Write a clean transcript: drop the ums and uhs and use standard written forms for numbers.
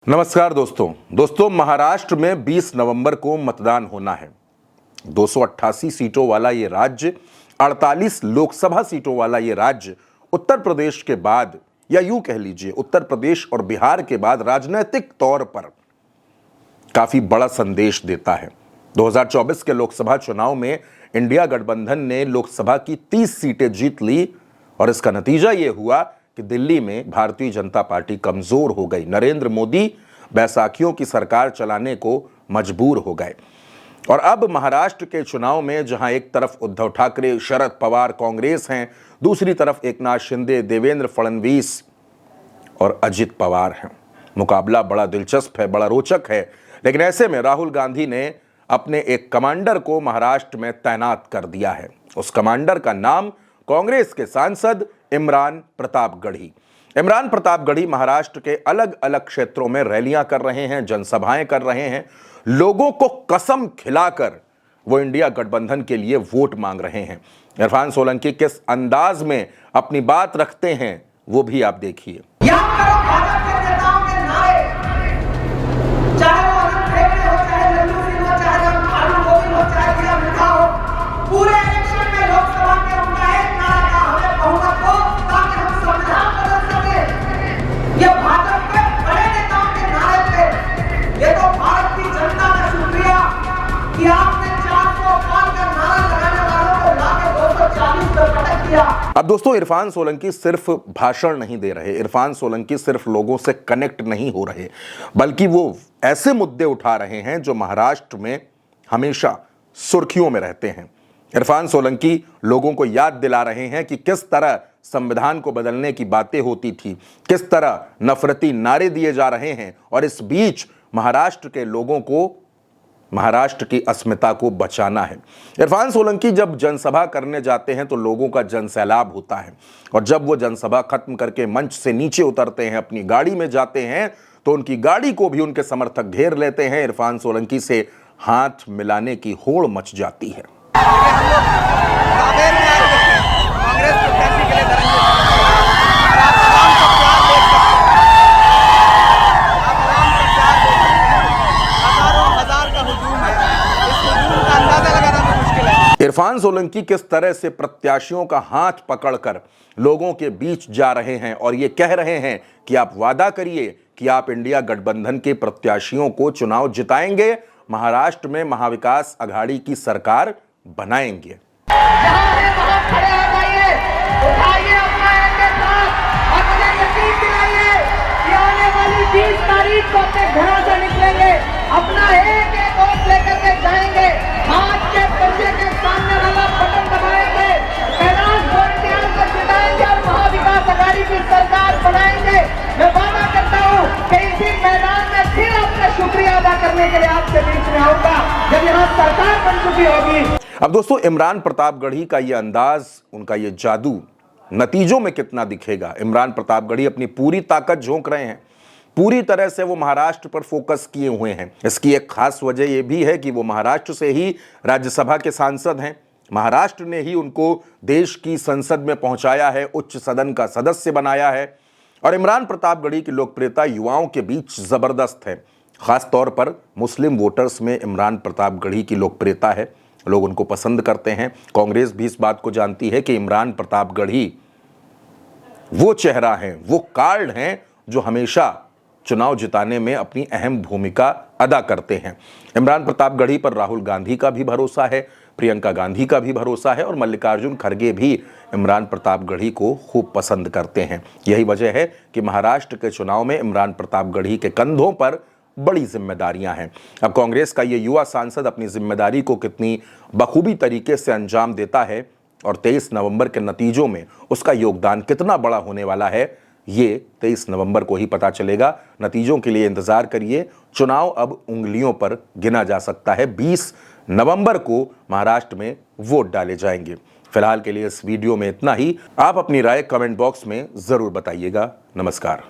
नमस्कार दोस्तों महाराष्ट्र में 20 नवंबर को मतदान होना है। 288 सीटों वाला ये राज्य, 48 लोकसभा सीटों वाला ये राज्य उत्तर प्रदेश के बाद, या यूं कह लीजिए उत्तर प्रदेश और बिहार के बाद राजनीतिक तौर पर काफी बड़ा संदेश देता है। 2024 के लोकसभा चुनाव में इंडिया गठबंधन ने लोकसभा की 30 सीटें जीत ली और इसका नतीजा यह हुआ कि दिल्ली में भारतीय जनता पार्टी कमजोर हो गई। नरेंद्र मोदी बैसाखियों की सरकार चलाने को मजबूर हो गए। और अब महाराष्ट्र के चुनाव में जहां एक तरफ उद्धव ठाकरे, शरद पवार, कांग्रेस हैं, दूसरी तरफ एकनाथ शिंदे, देवेंद्र फडणवीस और अजित पवार हैं। मुकाबला बड़ा दिलचस्प है, बड़ा रोचक है। लेकिन ऐसे में राहुल गांधी ने अपने एक कमांडर को महाराष्ट्र में तैनात कर दिया है। उस कमांडर का नाम कांग्रेस के सांसद इमरान प्रतापगढ़ी। इमरान प्रतापगढ़ी महाराष्ट्र के अलग अलग क्षेत्रों में रैलियां कर रहे हैं, जनसभाएं कर रहे हैं। लोगों को कसम खिलाकर वो इंडिया गठबंधन के लिए वोट मांग रहे हैं। इरफान सोलंकी किस अंदाज में अपनी बात रखते हैं वो भी आप देखिए। अब दोस्तों, इरफान सोलंकी सिर्फ भाषण नहीं दे रहे, इरफान सोलंकी सिर्फ लोगों से कनेक्ट नहीं हो रहे, बल्कि वो ऐसे मुद्दे उठा रहे हैं जो महाराष्ट्र में हमेशा सुर्खियों में रहते हैं। इरफान सोलंकी लोगों को याद दिला रहे हैं कि किस तरह संविधान को बदलने की बातें होती थी, किस तरह नफरती नारे दिए जा रहे हैं, और इस बीच महाराष्ट्र के लोगों को, महाराष्ट्र की अस्मिता को बचाना है। इरफान सोलंकी जब जनसभा करने जाते हैं तो लोगों का जनसैलाब होता है, और जब वो जनसभा खत्म करके मंच से नीचे उतरते हैं, अपनी गाड़ी में जाते हैं, तो उनकी गाड़ी को भी उनके समर्थक घेर लेते हैं। इरफान सोलंकी से हाथ मिलाने की होड़ मच जाती है। इरफान सोलंकी किस तरह से प्रत्याशियों का हाथ पकड़कर लोगों के बीच जा रहे हैं और ये कह रहे हैं कि आप वादा करिए कि आप इंडिया गठबंधन के प्रत्याशियों को चुनाव जिताएंगे, महाराष्ट्र में महाविकास अघाड़ी की सरकार बनाएंगे। अपना एक एक वोट लेकर के जाएंगे, हाथ के पर्चे के सामने वाला बटन दबाएंगे, कैलाश गोरंट्याल को जिताएंगे और महाविकास अघाड़ी की सरकार बनाएंगे। मैं वादा करता हूँ कि इसी मैदान में फिर आपका शुक्रिया अदा करने के लिए आपके बीच में आऊंगा जब यहाँ सरकार बन चुकी होगी। अब दोस्तों, इमरान प्रतापगढ़ी का ये अंदाज, उनका ये जादू नतीजों में कितना दिखेगा। इमरान प्रतापगढ़ी अपनी पूरी ताकत झोंक रहे हैं, पूरी तरह से वो महाराष्ट्र पर फोकस किए हुए हैं। इसकी एक खास वजह यह भी है कि वो महाराष्ट्र से ही राज्यसभा के सांसद हैं। महाराष्ट्र ने ही उनको देश की संसद में पहुंचाया है, उच्च सदन का सदस्य बनाया है। और इमरान प्रतापगढ़ी की लोकप्रियता युवाओं के बीच जबरदस्त है। खास तौर पर मुस्लिम वोटर्स में इमरान प्रतापगढ़ी की लोकप्रियता है, लोग उनको पसंद करते हैं। कांग्रेस भी इस बात को जानती है कि इमरान प्रतापगढ़ी वो चेहरा है, वो कार्ड हैं जो हमेशा चुनाव जिताने में अपनी अहम भूमिका अदा करते हैं। इमरान प्रतापगढ़ी पर राहुल गांधी का भी भरोसा है, प्रियंका गांधी का भी भरोसा है, और मल्लिकार्जुन खड़गे भी इमरान प्रतापगढ़ी को खूब पसंद करते हैं। यही वजह है कि महाराष्ट्र के चुनाव में इमरान प्रतापगढ़ी के कंधों पर बड़ी जिम्मेदारियां हैं। अब कांग्रेस का ये युवा सांसद अपनी जिम्मेदारी को कितनी बखूबी तरीके से अंजाम देता है और 23 नवंबर के नतीजों में उसका योगदान कितना बड़ा होने वाला है, ये 23 नवंबर को ही पता चलेगा। नतीजों के लिए इंतजार करिए। चुनाव अब उंगलियों पर गिना जा सकता है। 20 नवंबर को महाराष्ट्र में वोट डाले जाएंगे। फिलहाल के लिए इस वीडियो में इतना ही। आप अपनी राय कमेंट बॉक्स में जरूर बताइएगा। नमस्कार।